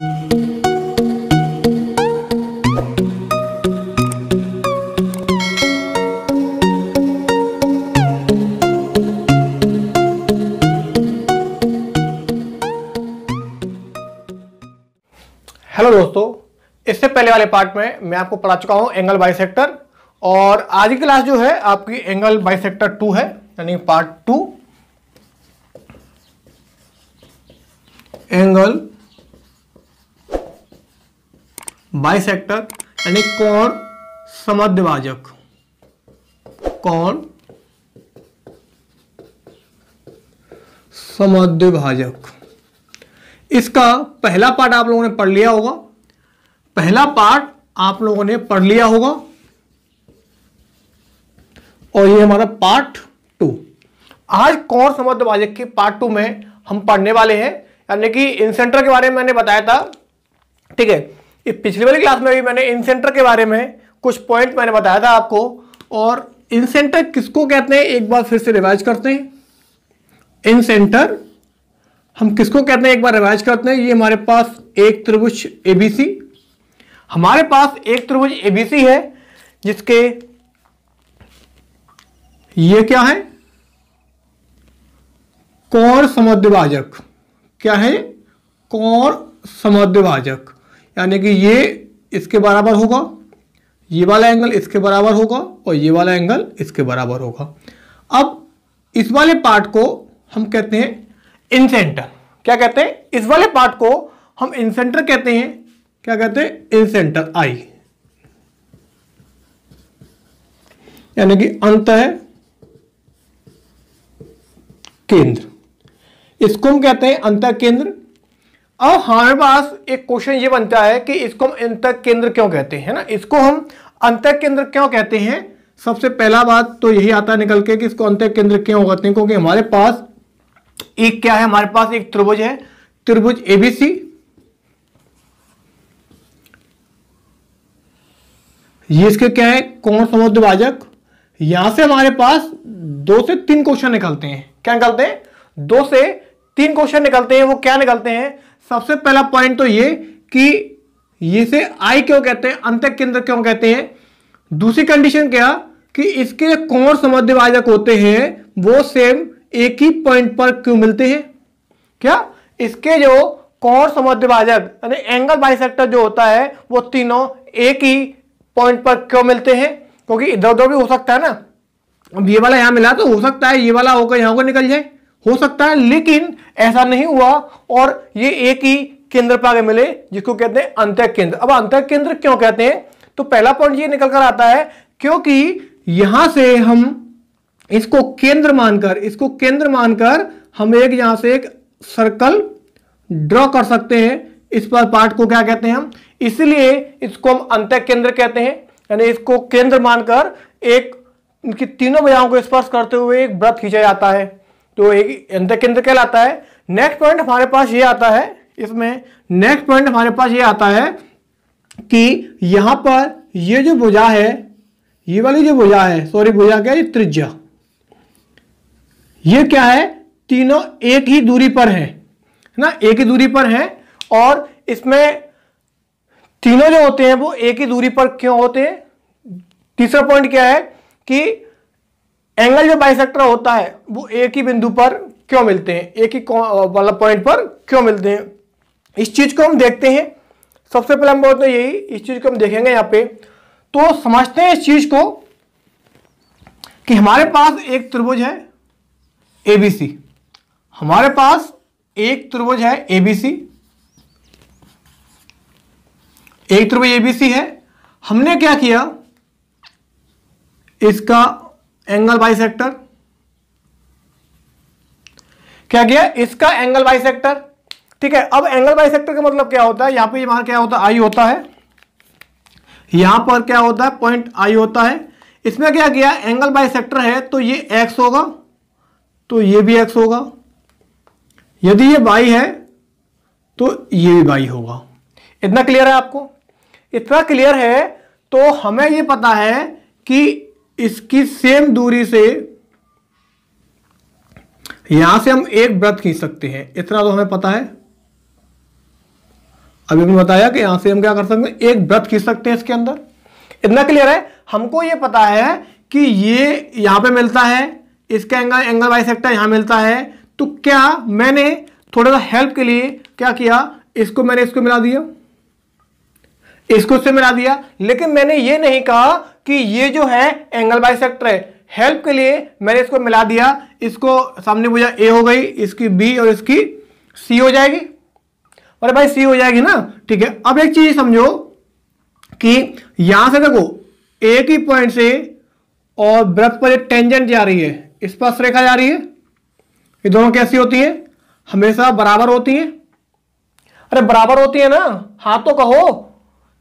Hello दोस्तों, इससे पहले वाले पार्ट में मैं आपको पढ़ा चुका हूं एंगल बाइसेक्टर, और आज की क्लास जो है आपकी एंगल बाइसेक्टर 2 है, यानी पार्ट 2 एंगल बाइसेक्टर, यानी कोण समद्विभाजक। कोण समद्विभाजक, इसका पहला पार्ट आप लोगों ने पढ़ लिया होगा। पहला पार्ट आप लोगों ने पढ़ लिया होगा और ये हमारा पार्ट 2। आज कोण समद्विभाजक की पार्ट 2 में हम पढ़ने वाले हैं, यानी कि इनसेंटर के बारे में मैंने बताया था, ठीक है। पिछली वाली क्लास में भी मैंने इनसेंटर के बारे में कुछ पॉइंट मैंने बताया था आपको। और इनसेंटर किसको कहते हैं एक बार फिर से रिवाइज करते हैं। इनसेंटर हम किसको कहते हैं एक बार रिवाइज करते हैं। ये हमारे पास एक त्रिभुज एबीसी, हमारे पास एक त्रिभुज एबीसी है जिसके ये क्या है, कोण समद्विभाजक। क्या है, कोण समद्विभाजक, यानी कि ये इसके बराबर होगा, ये वाला एंगल इसके बराबर होगा और ये वाला एंगल इसके बराबर होगा। अब इस वाले पार्ट को हम कहते हैं इनसेंटर। क्या कहते हैं, इस वाले पार्ट को हम इनसेंटर कहते हैं। क्या कहते हैं, इनसेंटर आई, यानी कि अंतः केंद्र, इसको हम कहते हैं अंतः केंद्र। अब हमारे पास एक क्वेश्चन ये बनता है कि इसको हम अंतः केंद्र क्यों कहते हैं, है ना। इसको हम अंतः केंद्र क्यों कहते हैं। सबसे पहला बात तो यही आता है निकल के कि इसको अंतः केंद्र क्यों कहते हैं, क्योंकि हमारे पास एक क्या है, हमारे पास एक त्रिभुज है, त्रिभुज एबीसी। ये इसके क्या है, कोण समद्विभाजक। यहां से हमारे पास 2 से 3 क्वेश्चन निकलते हैं। क्या निकलते हैं, 2 से 3 क्वेश्चन निकलते हैं। वो क्या निकलते हैं, सबसे पहला पॉइंट तो ये कि ये से आई क्यों कहते हैं, अंतः केंद्र क्यों कहते हैं। दूसरी कंडीशन क्या कि इसके कोण समद्विभाजक होते हैं वो सेम एक ही पॉइंट पर क्यों मिलते हैं। क्या, इसके जो कोण समद्विभाजक यानी एंगल बाइसेक्टर जो होता है वो तीनों एक ही पॉइंट पर क्यों मिलते हैं, क्योंकि इधर उधर भी हो सकता है ना। अब ये वाला यहां मिला तो हो सकता है ये वाला होकर यहां को निकल जाए, हो सकता है, लेकिन ऐसा नहीं हुआ और ये एक ही केंद्र पर आगे मिले, जिसको कहते हैं अंतः केंद्र। अब अंतः केंद्र क्यों कहते हैं, तो पहला पॉइंट ये निकल कर आता है क्योंकि यहां से हम इसको केंद्र मानकर हम एक यहां से एक सर्कल ड्रॉ कर सकते हैं। इस पर पार्ट को क्या कहते हैं हम, इसलिए इसको हम अंतः केंद्र कहते हैं, यानी इसको केंद्र मानकर एक इनकी तीनों भुजाओं को स्पर्श करते हुए एक वृत्त खींचा जाता है, तो एक अंतः केंद्र कहलाता है। नेक्स्ट पॉइंट हमारे पास ये आता है, इसमें नेक्स्ट पॉइंट हमारे पास ये आता है कि यहां पर ये जो भुजा है, ये वाली जो भुजा है, सॉरी भुजा क्या है, त्रिज्या, ये क्या है, तीनों एक ही दूरी पर है ना, एक ही दूरी पर है। और इसमें तीनों जो होते हैं वो एक ही दूरी पर क्यों होते हैं। तीसरा पॉइंट क्या है कि एंगल जो बाइसेक्टर होता है वो एक ही बिंदु पर क्यों मिलते हैं, एक ही वाला पॉइंट पर क्यों मिलते हैं। इस चीज को हम देखते हैं। सबसे पहले हम बोलते हैं यही, इस चीज को हम देखेंगे यहां पे, तो समझते हैं इस चीज को कि हमारे पास एक त्रिभुज है एबीसी, हमारे पास एक त्रिभुज है एबीसी, एक त्रिभुज एबीसी है। हमने क्या किया, इसका एंगल बाइसेक्टर, क्या किया, इसका एंगल बाइसेक्टर, ठीक है। अब एंगल बाइसेक्टर का मतलब क्या होता है, यहां पे हमारा क्या होता है, आई होता है, यहां पर क्या होता है, पॉइंट आई होता है। इसमें क्या किया, एंगल बाइसेक्टर है तो ये एक्स होगा, तो ये भी एक्स होगा, यदि ये y है तो ये भी y होगा। इतना क्लियर है आपको, इतना क्लियर है तो हमें ये पता है कि इसकी सेम दूरी से यहां से हम एक वृत्त खींच सकते हैं, इतना तो हमें पता है। अभी मैंने बताया कि यहां से हम क्या कर सकते हैं, एक वृत्त खींच सकते हैं इसके अंदर। इतना क्लियर है। हमको ये पता है कि ये यहां पे मिलता है, इसका एंगल बाइसेक्टर यहां मिलता है। तो क्या मैंने थोड़ा सा हेल्प के लिए क्या किया, इसको मैंने इसको मिला दिया, इसको इससे मिला दिया, लेकिन मैंने ये नहीं कहा कि ये जो है एंगल बाइसेक्टर है। हेल्प के लिए मैंने इसको मिला दिया, इसको सामने भुजा ए हो गई, इसकी बी और इसकी सी हो जाएगी। अरे भाई सी हो जाएगी ना, ठीक है। अब एक चीज समझो कि यहां से देखो एक ही पॉइंट से और वृत्त पर एक टेंजेंट जा रही है, स्पर्श रेखा जा रही है। ये दोनों कैसी होती है, हमेशा बराबर होती है। अरे बराबर होती है ना, हाँ तो कहो।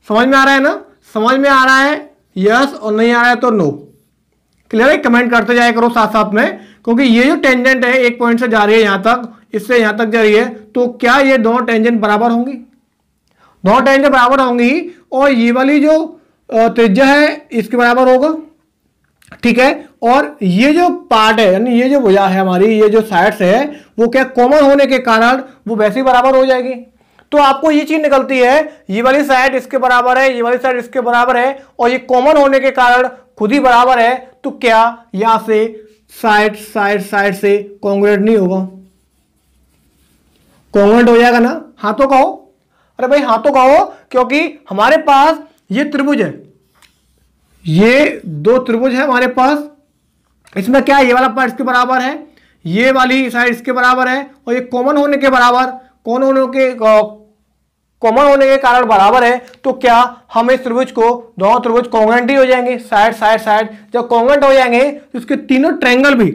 समझ में आ रहा है ना, समझ में आ रहा है यस, और नहीं आ रहा है तो नो। क्लियर है, कमेंट करते जाया करो साथ साथ में, क्योंकि ये जो टेंजेंट है एक पॉइंट से जा रही है यहां तक, इससे यहां तक जा रही है, तो क्या ये दोनों टेंजेंट बराबर होंगी? दोनों टेंजेंट बराबर होंगी, और ये वाली जो त्रिज्या है इसके बराबर होगा, ठीक है। और ये जो पार्ट है, यानी ये जो भुजा है हमारी, ये जो साइड्स है, वो क्या कॉमन होने के कारण वो वैसे ही बराबर हो जाएगी। तो आपको ये चीज निकलती है, ये वाली साइड इसके बराबर है, ये वाली साइड इसके बराबर है, और ये कॉमन होने के कारण खुद ही बराबर है। तो क्या यहां से साइड साइड साइड से कॉन्ग्रुएंट नहीं होगा? कॉन्ग्रुएंट हो जाएगा ना, हाँ तो कहो। अरे भाई हाँ तो कहो, क्योंकि हमारे पास ये त्रिभुज है, ये दो त्रिभुज है हमारे पास। इसमें क्या ये वाला पार्ट इसके बराबर है, ये वाली साइड इसके बराबर है, और ये कॉमन होने के बराबर, कॉमन होने के कारण बराबर है। तो क्या हम इस त्रिभुज को, दोनों त्रिभुज कॉन्ग्रुएंट ही हो जाएंगे, साइड साइड साइड। जब कॉन्ग्रुएंट हो जाएंगे तो इसके तीनों ट्रायंगल भी,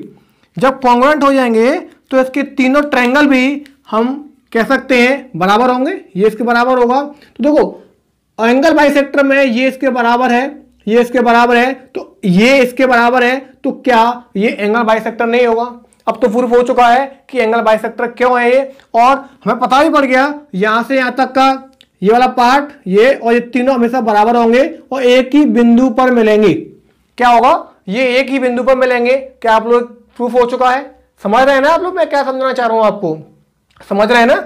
जब कॉन्ग्रुएंट हो जाएंगे तो इसके तीनों ट्रायंगल भी हम कह सकते हैं बराबर होंगे। ये इसके बराबर होगा। तो देखो एंगल बाइसेक्टर में ये इसके बराबर है, ये इसके बराबर है, तो ये इसके बराबर है। तो क्या ये एंगल बाइसेक्टर नहीं होगा? अब तो प्रूफ हो चुका है कि एंगल बाइसेक्टर क्यों है ये, और हमें पता भी पड़ गया यहां से यहां तक का ये वाला पार्ट, ये और ये तीनों हमेशा बराबर होंगे और एक ही बिंदु पर मिलेंगे। क्या होगा? ये एक ही बिंदु पर मिलेंगे। क्या आप लोग प्रूफ हो चुका है? समझ रहे हैं ना आप लोग मैं क्या समझना चाह रहा हूं आपको? समझ रहे हैं ना?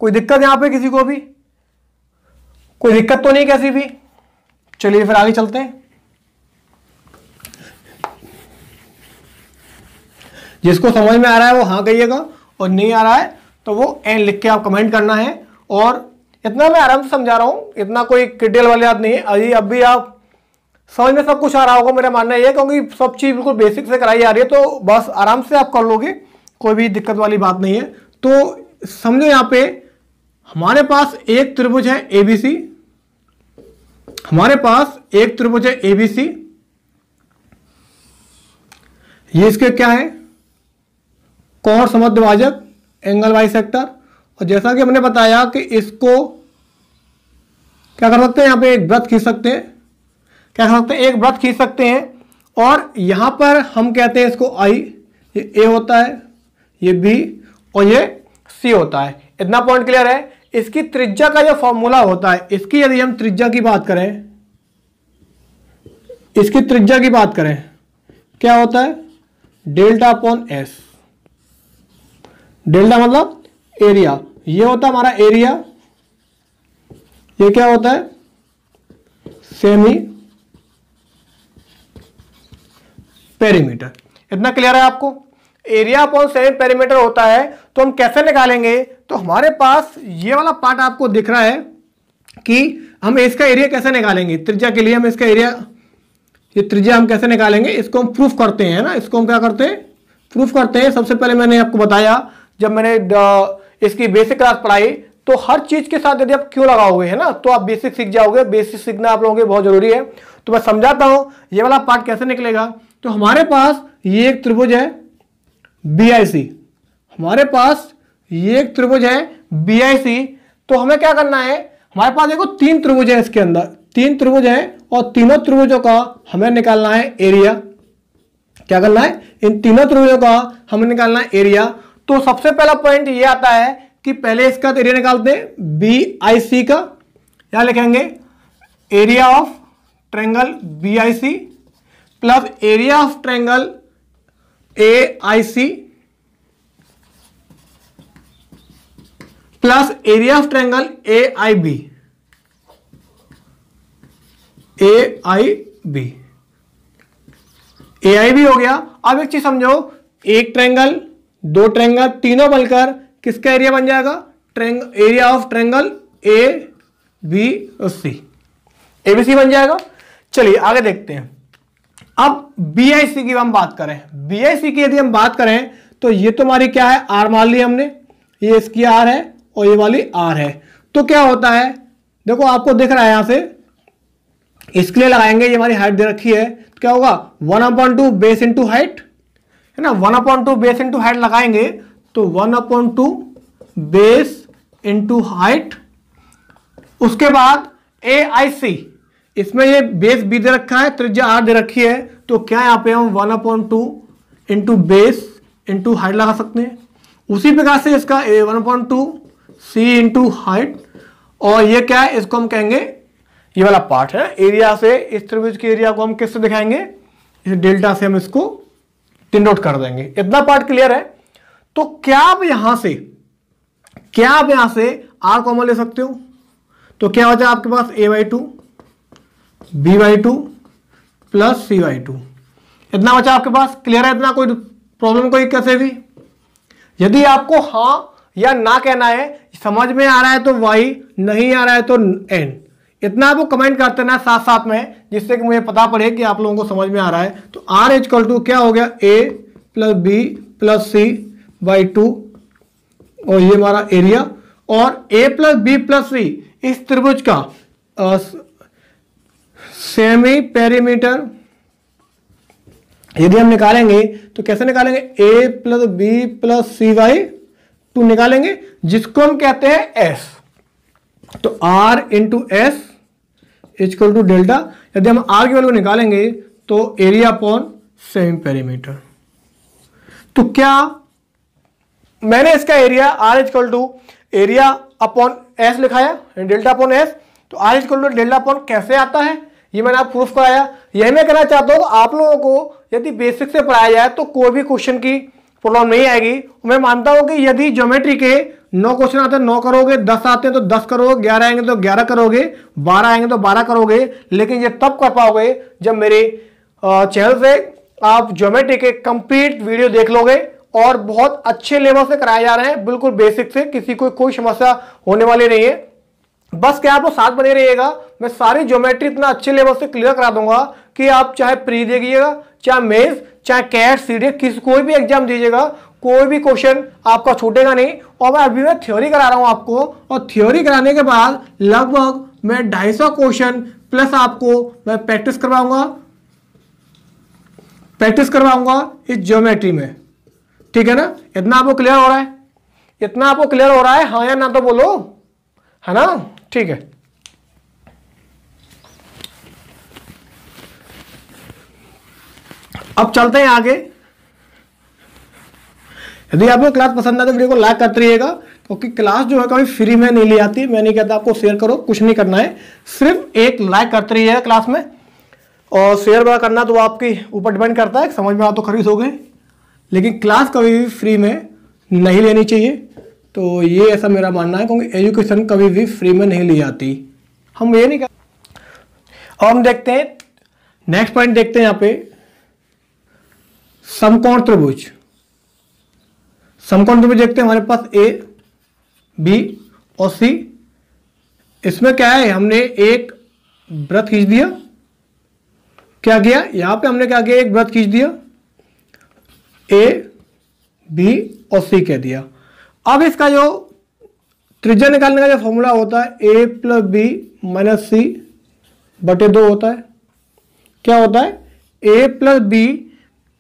कोई दिक्कत यहां पे किसी को भी? कोई दिक्कत तो नहीं कैसी भी? चलिए फिर आगे चलते हैं। जिसको समझ में आ रहा है वो हाँ कहिएगा, और नहीं आ रहा है तो वो एन लिख के आप कमेंट करना है। और इतना मैं आराम से समझा रहा हूं, इतना कोई क्रिटिकल वाली बात नहीं है। अभी अब भी आप समझ में सब कुछ आ रहा होगा, मेरा मानना ये है, क्योंकि सब चीज बिल्कुल बेसिक से कराई जा रही है, तो बस आराम से आप कर लोगे, कोई भी दिक्कत वाली बात नहीं है। तो समझो यहां पे हमारे पास एक त्रिभुज है एबीसी, हमारे पास एक त्रिभुज है एबीसी, ये इसके क्या है? कोण समद्विभाजक, एंगल बाइसेक्टर। और जैसा कि हमने बताया कि इसको क्या कर सकते हैं, यहां पे एक वृत्त खींच सकते हैं। क्या कर सकते हैं? एक वृत्त खींच सकते हैं, और यहां पर हम कहते हैं इसको आई, ये ए होता है, ये बी और ये सी होता है। इतना पॉइंट क्लियर है? इसकी त्रिज्या का जो फॉर्मूला होता है, इसकी यदि हम त्रिज्या की बात करें, इसकी त्रिज्या की बात करें, क्या होता है? Delta upon S. डेल्टा मतलब एरिया, ये होता है हमारा एरिया, ये क्या होता है? Semi perimeter. इतना क्लियर है आपको? एरिया अपॉन सेमी पेरीमीटर होता है। तो हम कैसे निकालेंगे? तो हमारे पास ये वाला पार्ट आपको दिख रहा है कि हम इसका एरिया कैसे निकालेंगे। त्रिज्या के लिए हम इसका एरिया, ये त्रिज्या हम कैसे निकालेंगे, इसको हम प्रूफ करते हैं ना। इसको हम क्या करते हैं? प्रूफ करते हैं। सबसे पहले मैंने आपको बताया, जब मैंने इसकी बेसिक क्लास पढ़ाई, तो हर चीज के साथ यदि आप क्यों लगाओगे, है ना, तो आप बेसिक सीख जाओगे। बेसिक सीखना आप लोगों के बहुत जरूरी है। तो मैं समझाता हूं ये वाला पार्ट कैसे निकलेगा। तो हमारे पास ये एक त्रिभुज है बीआईसी, हमारे पास ये एक त्रिभुज है बीआईसी। तो हमें क्या करना है? हमारे पास देखो तीन त्रिभुज है, इसके अंदर तीन त्रिभुज है, और तीनों त्रिभुजों का हमें निकालना है एरिया। क्या करना है? इन तीनों त्रिभुजों का हमें निकालना है एरिया। तो सबसे पहला पॉइंट ये आता है कि पहले इसका एरिया निकालते हैं बी आई सी का। यहां लिखेंगे area of triangle B I C plus area of triangle A I C plus area of triangle A I B, A I B, A I B हो गया। अब एक चीज समझो, एक ट्रायंगल, दो ट्रायंगल, तीनों मिलकर किसका एरिया बन जाएगा? Area of triangle A B C, ABC बन जाएगा। चलिए आगे देखते हैं। अब बीआईसी की हम बात करें, बीआईसी की यदि हम बात करें तो ये तो हमारी क्या है? आर मान ली हमने, ये इसकी आर है और ये वाली आर है। तो क्या होता है, देखो आपको दिख रहा है यहां से, इसके लिए लगाएंगे, ये हमारी हाइट दे रखी है, तो क्या होगा? 1/2 बेस इंटू हाइट, है ना, 1/2 बेस इंटू हाइट लगाएंगे तो 1/2 बेस इंटू हाइट। उसके बाद ए आई सी, इसमें ये बेस बी दे रखा है, त्रिज्या आर दे रखी है, तो क्या यहां पे हम 1/2 इंटू बेस इंटू हाइट लगा सकते हैं। उसी प्रकार से इसका 1/2 सी इंटू हाइट, और ये क्या है? इसको हम कहेंगे, ये वाला पार्ट है एरिया से, इस त्रिभुज के एरिया को हम किससे दिखाएंगे? इस डेल्टा से हम इसको डिनोट कर देंगे। इतना पार्ट क्लियर है। तो क्या आप यहां से आर कॉमन ले सकते हो? तो क्या बचा आपके पास? a/2 b/2 प्लस c/2, इतना बचा आपके पास। क्लियर है इतना? कोई प्रॉब्लम कोई कैसे भी? यदि आपको हां या ना कहना है, समझ में आ रहा है तो y, नहीं आ रहा है तो n, इतना आपको कमेंट करते ना साथ साथ में, जिससे कि मुझे पता पड़े कि आप लोगों को समझ में आ रहा है। तो r इक्वल टू क्या हो गया? a plus B plus c/2, और ये हमारा एरिया, और a प्लस बी प्लस सी इस त्रिभुज का सेमी पेरीमीटर यदि हम निकालेंगे तो कैसे निकालेंगे? a plus B plus c/2 निकालेंगे, जिसको हम कहते हैं s। तो r into S equal to delta. यदि हम r की वैल्यू निकालेंगे तो एरिया अपॉन सेमी पेरीमीटर। तो क्या मैंने इसका area r equal to area upon S लिखाया, डेल्टा अपॉन एस। तो r equal to delta upon कैसे आता है, ये मैंने आप प्रूफ कराया। यही मैं कहना चाहता हूं, आप लोगों को यदि बेसिक से पढ़ाया जाए तो कोई भी क्वेश्चन की प्रॉब्लम नहीं आएगी। मैं मानता हूं कि यदि ज्योमेट्री के 9 क्वेश्चन आते हैं 9 करोगे, 10 आते हैं तो 10 करोगे, 11 आएंगे तो 11 करोगे, 12 आएंगे तो 12 करोगे। लेकिन ये तब कर पाओगे जब मेरे चैनल से आप ज्योमेट्री के कंप्लीट वीडियो देख लोगे, और बहुत अच्छे लेवल से कराए जा रहे हैं, बिल्कुल बेसिक से, किसी को कोई समस्या होने वाली नहीं है। बस क्या आप लोग साथ बने रहिएगा, मैं सारी ज्योमेट्री इतना अच्छे लेवल से क्लियर करा दूंगा कि आप चाहे प्री देखिएगा, चाहे मेंस, चाहे कैट, सीडीए, कोई भी एग्जाम दीजिएगा, कोई भी क्वेश्चन आपका छूटेगा नहीं। और मैं अभी मैं थ्योरी करा रहा हूं आपको, और थ्योरी कराने के बाद लगभग मैं 250 क्वेश्चन प्लस आपको मैं प्रैक्टिस करवाऊंगा इस ज्योमेट्री में। ठीक है ना? इतना आपको क्लियर हो रहा है? इतना आपको क्लियर हो रहा है, हाँ या ना तो बोलो, है ना? ठीक है। अब चलते हैं आगे। यदि आपको क्लास पसंद आए तो वीडियो को लाइक करते रहिएगा, क्योंकि क्लास जो है कभी फ्री में नहीं ली जाती। मैं नहीं कहता आपको शेयर करो, कुछ नहीं करना है, सिर्फ एक लाइक करते रहिएगा क्लास में, और शेयर वगैरह करना तो आपके ऊपर डिपेंड करता है, समझ में आ तो खरीदोगे, लेकिन क्लास कभी भी फ्री में नहीं लेनी चाहिए। तो ये ऐसा मेरा मानना है, क्योंकि एजुकेशन कभी भी फ्री में नहीं ली जाती, हम ये नहीं कहते। और हम देखते हैं नेक्स्ट पॉइंट, देखते हैं यहाँ पे समकोण त्रिभुज। समकोण त्रिभुज देखते हैं, हमारे पास ए, बी और सी। इसमें क्या है, हमने एक वृत्त खींच दिया। क्या किया यहां पे हमने? क्या किया? एक वृत्त खींच दिया, ए, बी और सी कह दिया। अब इसका जो त्रिज्या निकालने का जो फॉर्मूला होता है, ए प्लस बी माइनस सी बटे 2 होता है। क्या होता है? ए प्लस बी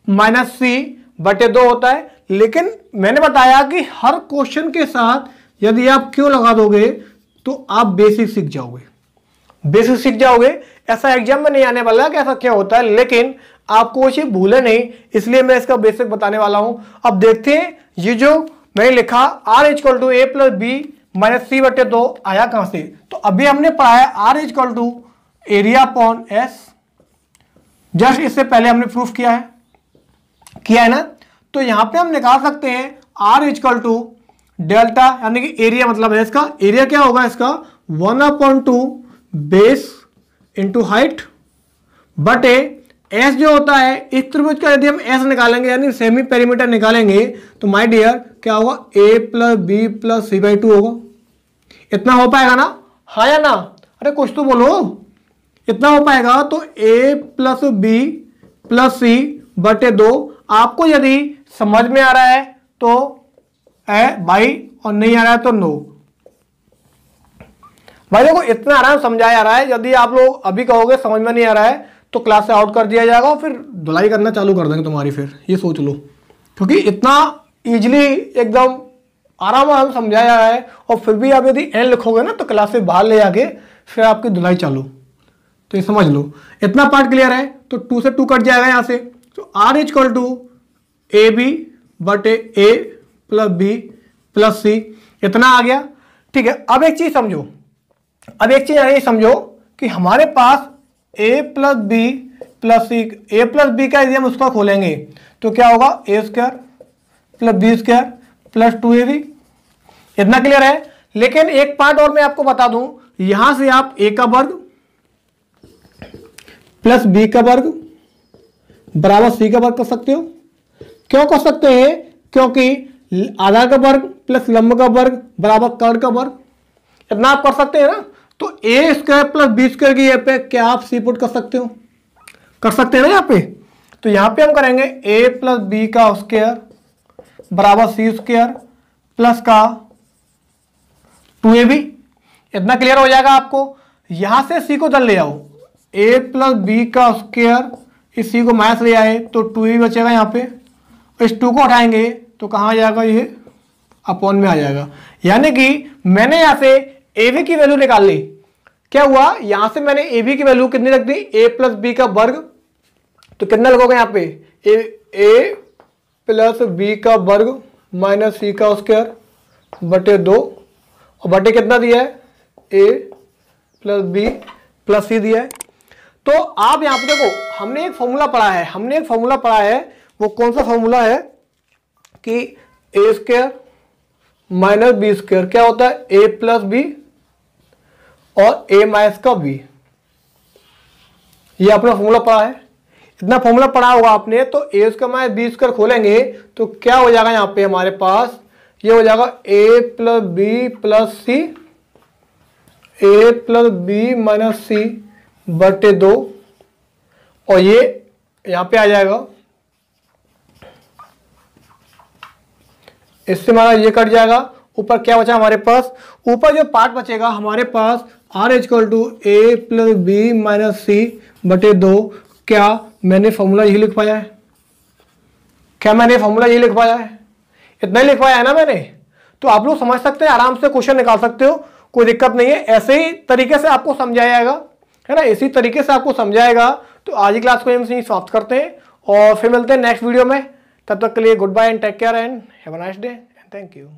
माइनस सी बटे 2 होता है। लेकिन मैंने बताया कि हर क्वेश्चन के साथ यदि आप क्यों लगा दोगे तो आप बेसिक सीख जाओगे। ऐसा एग्जाम में नहीं आने वाला कि ऐसा क्या होता है, लेकिन आपको वो चीज भूले नहीं, इसलिए मैं इसका बेसिक बताने वाला हूं। अब देखते हैं ये जो मैंने लिखा r equal to A plus B minus C बटे 2 आया कहां से? तो अभी हमने पढ़ा है r equal to area upon S, just इससे पहले हमने प्रूफ किया है ना। तो यहां पे हम निकाल सकते हैं r इक्वल टू डेल्टा यानी कि एरिया मतलब है इसका, एरिया क्या होगा इसका 1/2 बेस इंटू हाइट बटे एस जो होता है इस त्रिभुज का यदि हम एस निकालेंगे यानी सेमी पेरीमीटर निकालेंगे तो माय डियर क्या होगा a plus B plus C by 2 होगा। इतना हो पाएगा ना, हाँ या ना, अरे कुछ तो बोलो, इतना हो पाएगा। तो a प्लस बी प्लस सी बटे 2, आपको यदि समझ में आ रहा है तो बाई और नहीं आ रहा है तो नो। भाई देखो इतना आराम समझाया जा रहा है, यदि आप लोग अभी कहोगे समझ में नहीं आ रहा है तो क्लास से आउट कर दिया जाएगा और फिर धुलाई करना चालू कर देंगे तुम्हारी, फिर ये सोच लो, क्योंकि इतना इजीली एकदम आराम समझाया जा रहा है। और फिर भी आप यदि एन लिखोगे ना तो क्लास से बाहर ले जाके फिर आपकी धुलाई चालू, तो ये समझ लो। इतना पार्ट क्लियर है तो 2 से 2 कट जाएगा यहाँ से, तो R equal to A B बटे A plus B plus C, इतना आ गया। ठीक है, अब एक चीज समझो, अब एक चीज ये समझो कि हमारे पास a plus B plus C, A plus B का यदि हम उसका खोलेंगे तो क्या होगा A square plus B square plus 2ab, इतना क्लियर है। लेकिन एक पार्ट और मैं आपको बता दूं, यहां से आप a का वर्ग प्लस b का वर्ग बराबर c का वर्ग कर सकते हो। क्यों कर सकते हैं? क्योंकि आधार का वर्ग प्लस लंब का वर्ग बराबर कर्ण का वर्ग, इतना आप कर सकते हैं ना। तो ए स्क्वायर प्लस बी स्क्वायर की यहाँ पे क्या आप सी पुट कर सकते हो, कर सकते हैं ना यहाँ पे। तो यहाँ पे हम करेंगे ए प्लस बी का स्क्वायर बराबर सी स्क्वायर प्लस का 2ab, इतना क्लियर हो जाएगा आपको। यहां से सी को दल ले आओ, ए प्लस बी का स्क्वायर, इस सी को माइनस ले आए तो 2ab बचेगा यहाँ पे, इस 2 को उठाएंगे तो कहाँ आ जाएगा, ये अपॉन में आ जाएगा। यानी कि मैंने यहां से ए बी की वैल्यू निकाल ली। क्या हुआ, यहां से मैंने ए बी की वैल्यू कितनी रख दी, ए प्लस बी का वर्ग, तो कितना लगोगे यहाँ पे ए प्लस बी का वर्ग माइनस सी का स्क्वायर बटे 2, और बटे कितना दिया है ए प्लस बी प्लस सी दिया है। तो आप यहां पे देखो हमने एक फॉर्मूला पढ़ा है, वो कौन सा फॉर्मूला है कि ए स्क्वायर माइनस बी स्क्वायर क्या होता है ए प्लस बी और ए माइनस का बी, ये आपने फॉर्मूला पढ़ा है। इतना फॉर्मूला पढ़ा होगा आपने, तो ए स्क्वायर माइनस बी स्क्वायर खोलेंगे तो क्या हो जाएगा यहाँ पे हमारे पास, ये हो जाएगा ए plus B plus C, A plus B minus C बटे 2, और ये यहाँ पे आ जाएगा, इससे हमारा ये कट जाएगा। ऊपर क्या बचा हमारे पास, ऊपर जो पार्ट बचेगा हमारे पास R equal to A plus B minus C बटे 2। क्या मैंने फॉर्मूला यही लिख पाया है? क्या मैंने फॉर्मूला यही लिख पाया है? इतना ही लिख पाया है ना मैंने। तो आप लोग समझ सकते हैं, आराम से क्वेश्चन निकाल सकते हो, कोई दिक्कत नहीं है। ऐसे ही तरीके से आपको समझाया जाएगा, है ना, इसी तरीके से आपको समझाएगा। तो आज की क्लास को हम यहीं समाप्त करते हैं और फिर मिलते हैं नेक्स्ट वीडियो में। तब तक के लिए goodbye and take care and have a nice day and thank you.